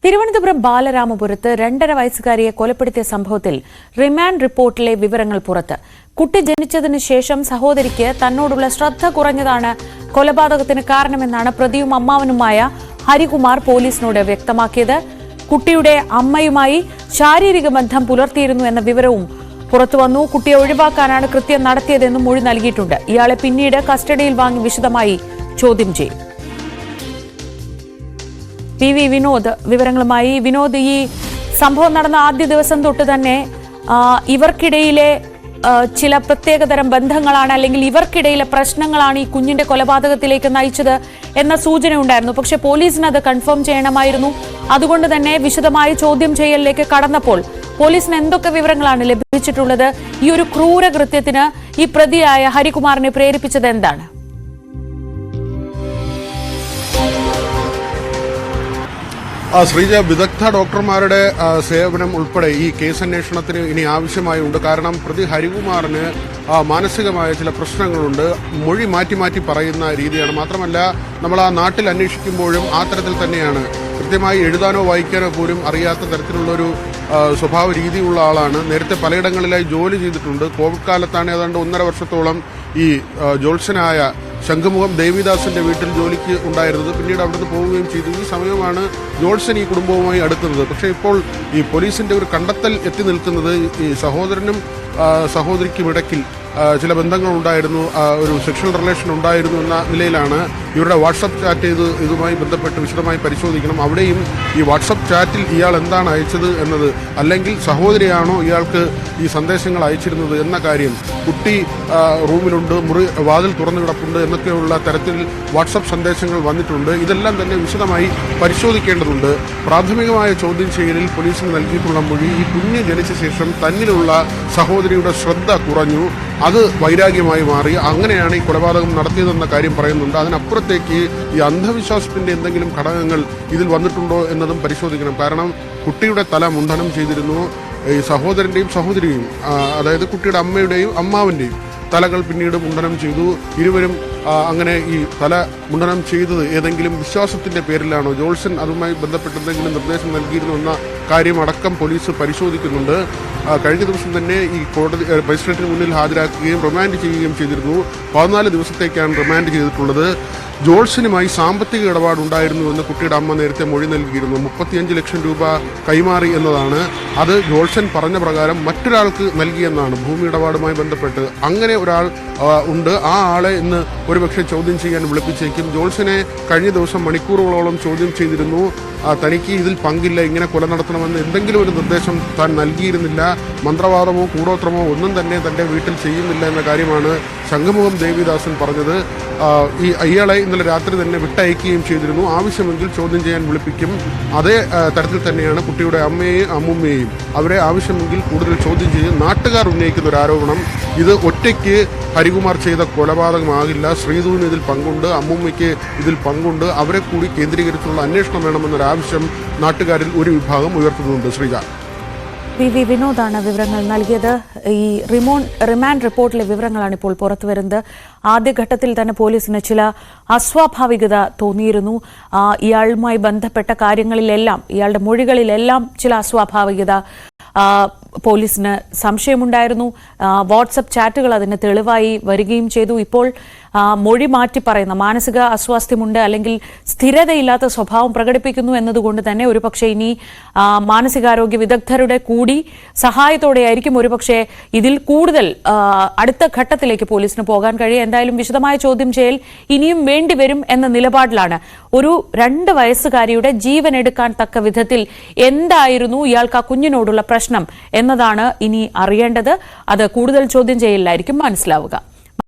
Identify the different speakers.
Speaker 1: തിരുവനന്തപുരം ബാലരാമപുരത്ത് 2.5 വയസ്സുകാരിയെ കൊലപ്പെടുത്തിയ സംഭവത്തിൽ റിമാൻഡ് റിപ്പോർട്ടിലെ വിവരങ്ങൾ പുറത്ത്. കുട്ടി ജനിച്ചതിന് ശേഷം സഹോദരിക്ക് തന്നോടുള്ള ശ്രദ്ധ കുറഞ്ഞതാണ് കൊലപാതകത്തിന് കാരണമെന്നാണ് പ്രതിയും അമ്മാവനുമായ ഹരികുമാർ പോലീസിനോട് വ്യക്തമാക്കിയത്. കുട്ടിയുടെ അമ്മയുമായി ശാരീരിക ബന്ധം പുലർത്തിയിരുന്നു എന്ന വിവരവും പുറത്തുവന്നു. കുട്ടിയെ ഒഴിവാക്കാനാണ് കൃത്യം നടത്തിയതെന്നും മൊഴി നൽകിയിട്ടുണ്ട്. ഇയാളെ പിന്നീട് കസ്റ്റഡിയിൽ വാങ്ങി വിശദമായി ചോദ്യം ചെയ്യും. PV വിനോദ് വിവരങ്ങളുമായി. വിനോദ്, ഈ സംഭവം നടന്ന ആദ്യ ദിവസം തൊട്ട് തന്നെ ഇവർക്കിടയിലെ ചില പ്രത്യേകതരം ബന്ധങ്ങളാണ്, അല്ലെങ്കിൽ ഇവർക്കിടയിലെ പ്രശ്നങ്ങളാണ് ഈ കുഞ്ഞിന്റെ കൊലപാതകത്തിലേക്ക് നയിച്ചത് എന്ന സൂചന ഉണ്ടായിരുന്നു. പക്ഷെ പോലീസിന് അത് കൺഫേം ചെയ്യണമായിരുന്നു. അതുകൊണ്ട് തന്നെ വിശദമായ ചോദ്യം ചെയ്യലിലേക്ക് കടന്നപ്പോൾ പോലീസിന് എന്തൊക്കെ വിവരങ്ങളാണ് ലഭിച്ചിട്ടുള്ളത്? ഈ ഒരു ക്രൂരകൃത്യത്തിന് ഈ പ്രതിയായ ഹരികുമാറിനെ പ്രേരിപ്പിച്ചത് എന്താണ്?
Speaker 2: ശ്രീജ, വിദഗ്ധ ഡോക്ടർമാരുടെ സേവനം ഉൾപ്പെടെ ഈ കേസ് അന്വേഷണത്തിന് ഇനി ആവശ്യമായുണ്ട്. കാരണം പ്രതി ഹരികുമാറിന് മാനസികമായ ചില പ്രശ്നങ്ങളുണ്ട്. മൊഴി മാറ്റി മാറ്റി പറയുന്ന രീതിയാണ്. മാത്രമല്ല, നമ്മൾ ആ നാട്ടിൽ അന്വേഷിക്കുമ്പോഴും ആ തരത്തിൽ തന്നെയാണ്. കൃത്യമായി എഴുതാനോ വായിക്കാനോ പോലും അറിയാത്ത തരത്തിലുള്ളൊരു സ്വഭാവ രീതിയുള്ള ആളാണ്. നേരത്തെ പലയിടങ്ങളിലായി ജോലി ചെയ്തിട്ടുണ്ട്. കോവിഡ് കാലത്താണ് ഏതാണ്ട് 1.5 വർഷത്തോളം ഈ ജോത്സ്യനായ ശംഖുമുഖം ദേവിദാസിന്റെ വീട്ടിൽ ജോലിക്ക് ഉണ്ടായിരുന്നത്. പിന്നീട് അവിടുന്ന് പോവുകയും ചെയ്തു. ഈ സമയമാണ് ജോത്സ്യൻ ഈ കുടുംബവുമായി അടുക്കുന്നത്. പക്ഷേ ഇപ്പോൾ ഈ പോലീസിന്റെ ഒരു കണ്ടെത്തൽ എത്തി നിൽക്കുന്നത് ഈ സഹോദരനും സഹോദരിക്കും ഇടയ്ക്കിൽ ചില ബന്ധങ്ങളുണ്ടായിരുന്നു, ഒരു സെക്ഷൽ റിലേഷൻ ഉണ്ടായിരുന്നു എന്ന നിലയിലാണ്. ഇവരുടെ വാട്സപ്പ് ചാറ്റ് ഇതുമായി ബന്ധപ്പെട്ട് വിശദമായി പരിശോധിക്കണം. അവിടെയും ഈ വാട്സപ്പ് ചാറ്റിൽ ഇയാൾ എന്താണ് അയച്ചത് എന്നത്, അല്ലെങ്കിൽ സഹോദരിയാണോ ഇയാൾക്ക് ഈ സന്ദേശങ്ങൾ അയച്ചിരുന്നത് എന്ന കാര്യം, കുട്ടി റൂമിലുണ്ട്, വാതിൽ തുറന്നു കിടപ്പുണ്ട് എന്നൊക്കെയുള്ള തരത്തിൽ വാട്സപ്പ് സന്ദേശങ്ങൾ വന്നിട്ടുണ്ട്. ഇതെല്ലാം തന്നെ വിശദമായി പരിശോധിക്കേണ്ടതുണ്ട്. പ്രാഥമികമായ ചോദ്യം ചെയ്യലിൽ പോലീസിന് നൽകിയിട്ടുള്ള മൊഴി, ഈ കുഞ്ഞ് ജനിച്ച ശേഷം തന്നിലുള്ള സഹോദരിയുടെ ശ്രദ്ധ കുറഞ്ഞു, അത് വൈരാഗ്യമായി മാറി, അങ്ങനെയാണ് ഈ കൊലപാതകം നടത്തിയതെന്ന കാര്യം പറയുന്നുണ്ട്. അതിനപ്പുറത്തേക്ക് ഈ അന്ധവിശ്വാസത്തിന്റെ എന്തെങ്കിലും ഘടകങ്ങൾ ഇതിൽ വന്നിട്ടുണ്ടോ എന്നതും പരിശോധിക്കണം. കാരണം കുട്ടിയുടെ തല മുണ്ഡനം ചെയ്തിരുന്നു. ഈ സഹോദരന്റെയും സഹോദരിയും, അതായത് കുട്ടിയുടെ അമ്മയുടെയും അമ്മാവന്റെയും തലകൾ പിന്നീട് മുണ്ഡനം ചെയ്തു. ഇരുവരും അങ്ങനെ ഈ തല മുണ്ഡനം ചെയ്തത് ഏതെങ്കിലും വിശ്വാസത്തിന്റെ പേരിലാണോ, ജോൾസൺ അതുമായി ബന്ധപ്പെട്ട് എന്തെങ്കിലും നിർദ്ദേശം നൽകിയിരുന്നു എന്ന കാര്യം അടക്കം പോലീസ് പരിശോധിക്കുന്നുണ്ട്. കഴിഞ്ഞ ദിവസം തന്നെ ഈ കോടതി മജിസ്ട്രേറ്റിന് മുന്നിൽ ഹാജരാക്കുകയും റിമാൻഡ് ചെയ്യുകയും ചെയ്തിരുന്നു. 14 ദിവസത്തേക്കാണ് റിമാൻഡ് ചെയ്തിട്ടുള്ളത്. ജോൾസനുമായി സാമ്പത്തിക ഇടപാടുണ്ടായിരുന്നുവെന്ന് കുട്ടിയുടെ അമ്മ നേരത്തെ മൊഴി നൽകിയിരുന്നു. 35 ലക്ഷം രൂപ കൈമാറി എന്നതാണ്. അത് ജോൾസൻ പറഞ്ഞ പ്രകാരം മറ്റൊരാൾക്ക് നൽകിയെന്നാണ്, ഭൂമി ഇടപാടുമായി ബന്ധപ്പെട്ട്. അങ്ങനെ ഒരാൾ ഉണ്ട്. ആ ആളെ ഇന്ന് ഒരുപക്ഷെ ചോദ്യം ചെയ്യാൻ വിളിപ്പിച്ചേക്കും. ജോൾസനെ കഴിഞ്ഞ ദിവസം മണിക്കൂറുകളോളം ചോദ്യം ചെയ്തിരുന്നു. തനിക്ക് ഇതിൽ പങ്കില്ല, ഇങ്ങനെ കൊല നടത്തണമെന്ന് എന്തെങ്കിലും ഒരു നിർദ്ദേശം താൻ നൽകിയിരുന്നില്ല. മന്ത്രവാദമോ കൂടോത്രമോ ഒന്നും തന്നെ തൻ്റെ വീട്ടിൽ ചെയ്യുന്നില്ല എന്ന കാര്യമാണ് ശംഖുമുഖം ദേവിദാസൻ പറഞ്ഞത്. ഇയാളെ ഇന്നലെ രാത്രി തന്നെ വിട്ടയക്കുകയും ചെയ്തിരുന്നു. ആവശ്യമെങ്കിൽ ചോദ്യം ചെയ്യാൻ വിളിപ്പിക്കും. അതേ തരത്തിൽ തന്നെയാണ് കുട്ടിയുടെ അമ്മയെയും അമ്മുമ്മയെയും, അവരെ ആവശ്യമെങ്കിൽ കൂടുതൽ ചോദ്യം ചെയ്യും. നാട്ടുകാർ ഉന്നയിക്കുന്ന ഒരു ആരോപണം, ഇത് ഒറ്റയ്ക്ക് ഹരികുമാർ ചെയ്ത കൊലപാതകമാകില്ല, ശ്രീധുവിന് ഇതിൽ പങ്കുണ്ട്, അമ്മുമ്മയ്ക്ക് ഇതിൽ പങ്കുണ്ട്, അവരെ കൂടി കേന്ദ്രീകരിച്ചുള്ള അന്വേഷണം വേണമെന്നൊരാവശ്യം നാട്ടുകാരിൽ ഒരു വിഭാഗം ഉയർത്തുന്നുണ്ട്. ശ്രീജ,
Speaker 1: PV വിനോദാണ് വിവരങ്ങൾ നൽകിയത്. ഈ റിമാൻഡ് റിപ്പോർട്ടിലെ വിവരങ്ങളാണ് ഇപ്പോൾ പുറത്തുവരുന്നത്. ആദ്യഘട്ടത്തിൽ തന്നെ പോലീസിന് ചില അസ്വാഭാവികത തോന്നിയിരുന്നു. ഇയാളുമായി ബന്ധപ്പെട്ട കാര്യങ്ങളിലെല്ലാം, ഇയാളുടെ മൊഴികളിലെല്ലാം ചില അസ്വാഭാവികത പോലീസിന് സംശയമുണ്ടായിരുന്നു. വാട്സപ്പ് ചാറ്റുകൾ അതിന് തെളിവായി വരികയും ചെയ്തു. ഇപ്പോൾ മൊഴി മാറ്റി പറയുന്ന, മാനസിക അസ്വാസ്ഥ്യമുണ്ട് അല്ലെങ്കിൽ സ്ഥിരതയില്ലാത്ത സ്വഭാവം പ്രകടിപ്പിക്കുന്നു എന്നതുകൊണ്ട് തന്നെ ഒരുപക്ഷെ ഇനി മാനസികാരോഗ്യ വിദഗ്ധരുടെ കൂടി സഹായത്തോടെയായിരിക്കും ഒരുപക്ഷെ ഇതിൽ കൂടുതൽ അടുത്ത ഘട്ടത്തിലേക്ക് പോലീസിന് പോകാൻ കഴിയും. എന്തായാലും വിശദമായ ചോദ്യം ചെയ്യൽ ഇനിയും വേണ്ടിവരും എന്ന നിലപാടിലാണ്. ഒരു 2 വയസ്സുകാരിയുടെ ജീവൻ എടുക്കാൻ തക്ക വിധത്തിൽ എന്തായിരുന്നു ഇയാൾക്ക് ആ കുഞ്ഞിനോടുള്ള പ്രശ്നം എന്നതാണ് ഇനി അറിയേണ്ടത്. അത് കൂടുതൽ ചോദ്യം ചെയ്യലിലായിരിക്കും മനസ്സിലാവുക.